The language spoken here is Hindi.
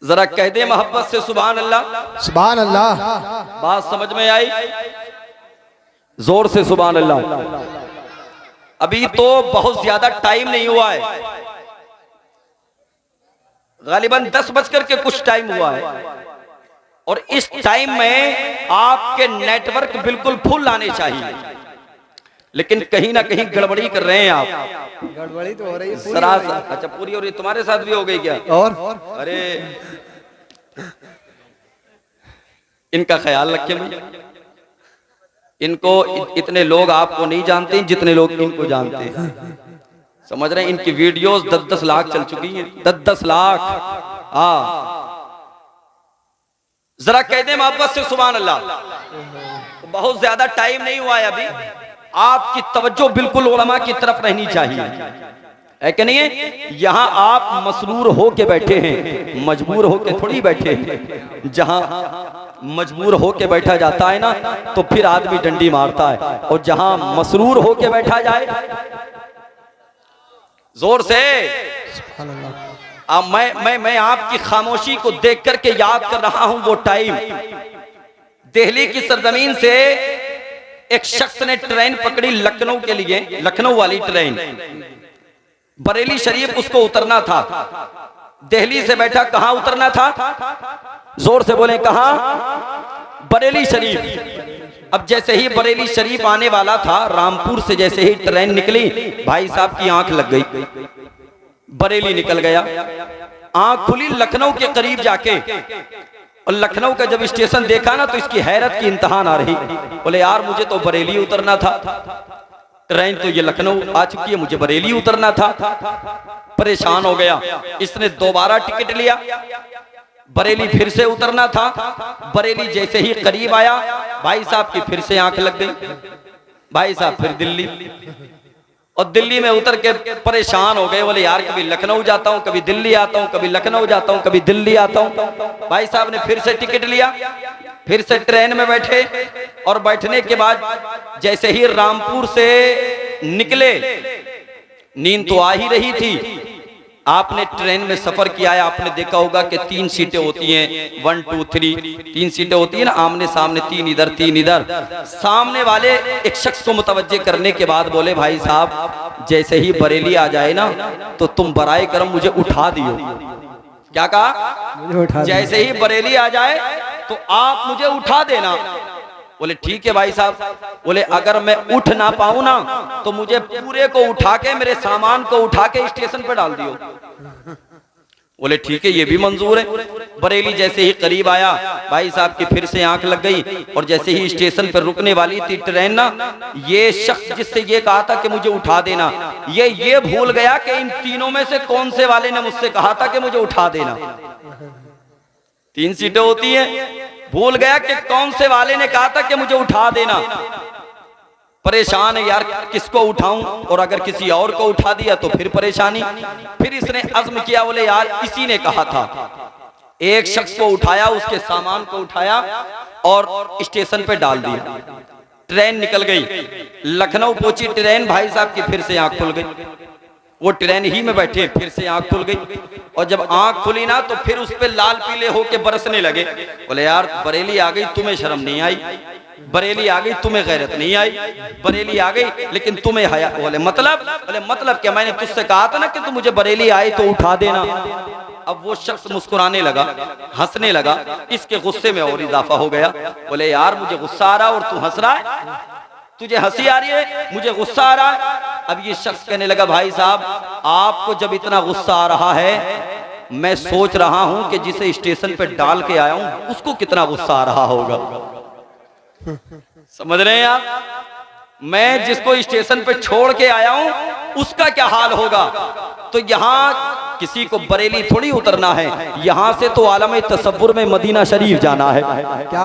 जरा कह दे मोहब्बत से सुभान अल्लाह। सुभान अल्लाह। बात समझ में आई? जोर से सुभान अल्लाह। अभी तो बहुत ज्यादा टाइम नहीं हुआ है, गालिबन 10 बजकर के कुछ टाइम हुआ है, और इस टाइम में आपके नेटवर्क बिल्कुल फुल आने चाहिए, लेकिन कहीं ना कहीं गड़बड़ी कर रहे हैं आप। गड़बड़ी तो हो रही है सरासर। अच्छा, पूरी हो रही? तुम्हारे साथ भी हो गई क्या? और अरे इनका ख्याल रखें भैया, इनको इतने लोग आपको नहीं जानते जितने लोग इनको जानते हैं। समझ रहे हैं? इनकी वीडियोस 10-10 लाख चल चुकी हैं, 10-10 लाख। हाँ, जरा कह दे मोहब्बत से सुभान अल्लाह। बहुत ज्यादा टाइम नहीं हुआ है अभी, आपकी तवज्जो बिल्कुल उलमा की तरफ रहनी चाहिए, है कि नहीं है? यहाँ आप मसरूर होके बैठे हैं, मजबूर होके थोड़ी बैठे हैं। जहाँ मजबूर होके बैठा जाता है ना, तो फिर आदमी डंडी मारता है, और जहाँ मसरूर होके बैठा जाए, जोर से। अब मैं आपकी खामोशी को देख करके याद कर रहा हूं वो टाइम। दिल्ली की सरजमीन से एक शख्स ने ट्रेन पकड़ी लखनऊ के लिए, लखनऊ वाली ट्रेन। बरेली शरीफ उसको उतरना था। दिल्ली से बैठा, कहां उतरना था? जोर से बोले, कहां? बरेली शरीफ। अब जैसे ही बरेली शरीफ आने वाला था, रामपुर से जैसे ही ट्रेन निकली, भाई साहब की आंख लग गई, बरेली निकल गया। आंख खुली लखनऊ के करीब जाके, और लखनऊ का जब स्टेशन देखा ना, तो इसकी हैरत की इंतहा ना रही। बोले यार, मुझे तो बरेली उतरना था, ट्रेन तो ये लखनऊ आ चुकी है, मुझे बरेली उतरना था। परेशान हो गया, इसने दोबारा टिकट लिया, बरेली फिर से उतरना था। बरेली जैसे ही करीब आया, भाई साहब की फिर से आंख लग गई। भाई साहब फिर दिल्ली, और दिल्ली में उतर के परेशान हो गए। बोले यार, कभी लखनऊ जाता हूं, कभी दिल्ली आता हूं, कभी लखनऊ जाता हूं, कभी दिल्ली आता हूं। भाई साहब ने फिर से टिकट लिया, फिर से ट्रेन में बैठे, और बैठने के बाद जैसे ही रामपुर से निकले, नींद तो आ ही रही थी। आपने ट्रेन में सफर किया है, आपने देखा होगा कि 3 सीटें होती हैं, 1 2 3, 3 सीटें होती हैं ना, आमने सामने, 3 इधर 3 इधर। सामने वाले एक शख्स को मुतवज्जे करने के बाद बोले, भाई साहब जैसे ही बरेली आ जाए ना, तो तुम बराए करम मुझे उठा दियो। क्या कहा? जैसे ही बरेली आ जाए तो आप मुझे उठा देना। बोले ठीक है भाई साहब। बोले अगर मैं उठ ना पाऊं ना, तो मुझे पूरे को उठा के, मेरे सामान को उठा के स्टेशन पे डाल दियो। बोले ठीक है, ये भी मंजूर है। बरेली जैसे ही करीब आया, भाई साहब की फिर से आंख लग गई, और जैसे ही स्टेशन पर रुकने वाली थी ट्रेन ना, ये शख्स जिससे ये कहा था कि मुझे उठा देना, ये भूल गया कि इन तीनों में से कौन से वाले ने मुझसे कहा था कि मुझे उठा देना। 3 सीटें होती हैं, भूल गया कि कौन से वाले ने कहा था कि मुझे उठा देना। परेशान है यार, किसको उठाऊं, और अगर किसी और को उठा दिया तो फिर परेशानी। फिर इसने अज़्म किया, बोले यार इसी ने कहा था। एक शख्स को उठाया, उसके सामान को उठाया और स्टेशन पे डाल दिया। ट्रेन निकल गई, लखनऊ पहुंची ट्रेन, भाई साहब की फिर से आंख खुल गई। वो ट्रेन ही में बैठे, फिर से आंख खुल गई, और जब आंख खुली ना, तो फिर उस पे लाल पीले होके बरसने लगे। बोले यार, बरेली आ गई, तुम्हें शर्म नहीं आई? बरेली आ गई, तुम्हें गैरत नहीं आई? बरेली आ गई, लेकिन तुम्हें हया। बोले मतलब क्या? मैंने तुझसे कहा था ना कि तू मुझे बरेली आई तो उठा देना। अब वो शख्स मुस्कुराने लगा, हंसने लगा, इसके गुस्से में और इजाफा हो गया। बोले यार, मुझे गुस्सा आ रहा और तू हंस रहा है? तुझे हंसी आ रही है, मुझे गुस्सा आ रहा है। अब ये शख्स कहने लगा, भाई साहब आपको जब इतना गुस्सा आ रहा है, मैं सोच रहा हूं कि जिसे स्टेशन पे डाल के आया हूं उसको कितना गुस्सा आ रहा होगा। समझ रहे हैं आप? मैं जिसको स्टेशन पे छोड़ के आया हूं उसका क्या हाल होगा। तो यहाँ किसी को बरेली थोड़ी उतरना है, यहाँ से तो आलम तसव्वुर में मदीना शरीफ जाना है। क्या